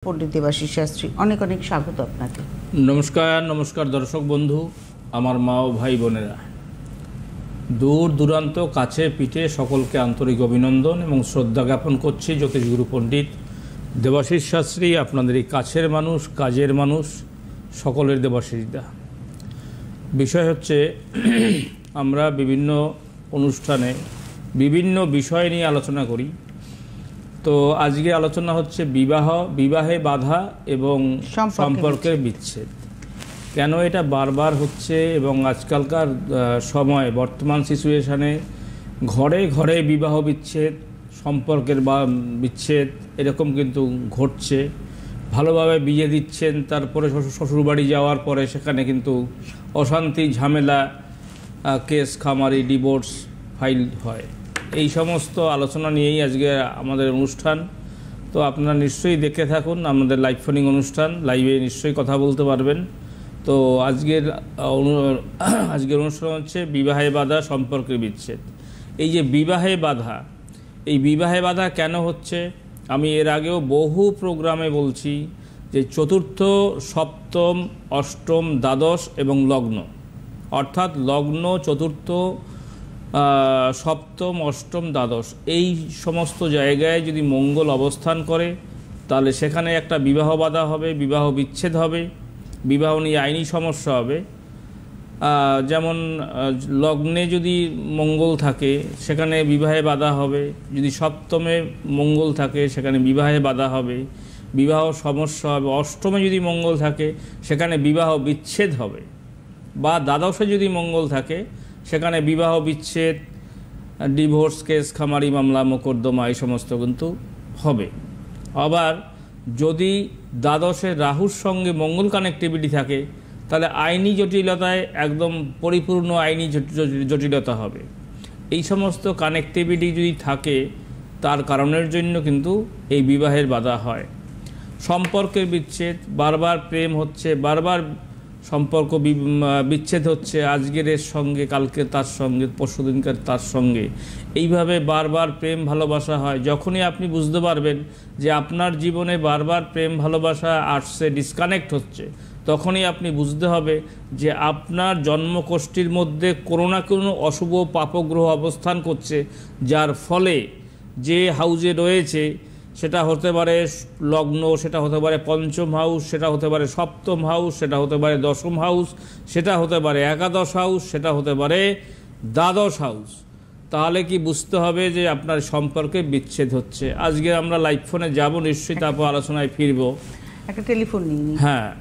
পণ্ডিত দেবাশিস শাস্ত্রী, অনেক অনেক স্বাগত আপনাকে। নমস্কার। নমস্কার দর্শক বন্ধু, আমার মা ও ভাই বোনেরা, দূর দূরান্ত কাছে পিঠে সকলকে আন্তরিক অভিনন্দন এবং শ্রদ্ধা জ্ঞাপন করছি। জ্যোতিষগুরু পণ্ডিত দেবাশিস শাস্ত্রী, আপনাদের এই কাছের মানুষ, কাজের মানুষ, সকলের দেবাশিসদা। বিষয় হচ্ছে আমরা বিভিন্ন অনুষ্ঠানে বিভিন্ন বিষয় নিয়ে আলোচনা করি। তো আজকে আলোচনা হচ্ছে বিবাহে বাধা এবং সম্পর্কের বিচ্ছেদ। কেন এটা বারবার হচ্ছে এবং আজকালকার সময় বর্তমান সিচুয়েশানে ঘরে ঘরে বিবাহ বিচ্ছেদ, সম্পর্কের বিচ্ছেদ এরকম কিন্তু ঘটছে। ভালোভাবে বিয়ে দিচ্ছেন, তারপরে শ্বশুরবাড়ি যাওয়ার পরে সেখানে কিন্তু অশান্তি, ঝামেলা, কেস খামারি, ডিভোর্স ফাইল হয়। এই সমস্ত আলোচনা নিয়েই আজকে আমাদের অনুষ্ঠান। তো আপনারা নিশ্চয়ই দেখে থাকুন আমাদের লাইভ ফোনিং অনুষ্ঠান, লাইভে নিশ্চয়ই কথা বলতে পারবেন। তো আজকের অনুষ্ঠান হচ্ছে বিবাহে বাধা, সম্পর্কের বিচ্ছেদ। এই যে বিবাহে বাধা, এই বিবাহে বাধা কেন হচ্ছে? আমি এর আগেও বহু প্রোগ্রামে বলছি যে চতুর্থ, সপ্তম, অষ্টম, দ্বাদশ এবং লগ্ন, অর্থাৎ লগ্ন, চতুর্থ, সপ্তম, অষ্টম, দ্বাদশ, এই সমস্ত জায়গায় যদি মঙ্গল অবস্থান করে তাহলে সেখানে একটা বিবাহ বাধা হবে, বিবাহ বিচ্ছেদ হবে, বিবাহ নিয়ে আইনি সমস্যা হবে। যেমন লগ্নে যদি মঙ্গল থাকে সেখানে বিবাহে বাধা হবে, যদি সপ্তমে মঙ্গল থাকে সেখানে বিবাহে বাধা হবে, বিবাহ সমস্যা হবে। অষ্টমে যদি মঙ্গল থাকে সেখানে বিবাহ বিচ্ছেদ হবে, বা দ্বাদশে যদি মঙ্গল থাকে সেখানে বিবাহ বিচ্ছেদ, ডিভোর্স কেস, খামারি মামলা, মোকদ্দমা এই সমস্ত কিন্তু হবে। আবার যদি দ্বাদশে রাহুর সঙ্গে মঙ্গল কানেক্টিভিটি থাকে তাহলে আইনি জটিলতায় একদম পরিপূর্ণ আইনি জটিলতা হবে। এই সমস্ত কানেক্টিভিটি যদি থাকে তার কারণের জন্য কিন্তু এই বিবাহের বাধা হয়। সম্পর্কের বিচ্ছেদ, বারবার প্রেম হচ্ছে, বারবার সম্পর্ক বিচ্ছেদ হচ্ছে, আজকের এর সঙ্গে কালকে তার সঙ্গে, পরশুদিনকার তার সঙ্গে, এইভাবে বারবার প্রেম ভালোবাসা হয়। যখনই আপনি বুঝতে পারবেন যে আপনার জীবনে বারবার প্রেম ভালোবাসা আসছে, ডিসকানেক্ট হচ্ছে, তখনই আপনি বুঝতে হবে যে আপনার জন্মকোষ্ঠীর মধ্যে কোনো না কোনো অশুভ পাপগ্রহ অবস্থান করছে, যার ফলে যে হাউজে রয়েছে সেটা হতে পারে লগ্ন, সেটা হতে পারে পঞ্চম হাউস, সেটা হতে পারে সপ্তম হাউস, সেটা হতে পারে দশম হাউস, সেটা হতে পারে একাদশ হাউস, সেটা হতে পারে দ্বাদশ হাউস। তাহলে কি বুঝতে হবে যে আপনার সম্পর্কে বিচ্ছেদ হচ্ছে। আজকে আমরা লাইভ ফোনে যাব নিশ্চয়ই, তারপর আলোচনায় ফিরবো। একটা টেলিফোন নিয়ে। হ্যাঁ,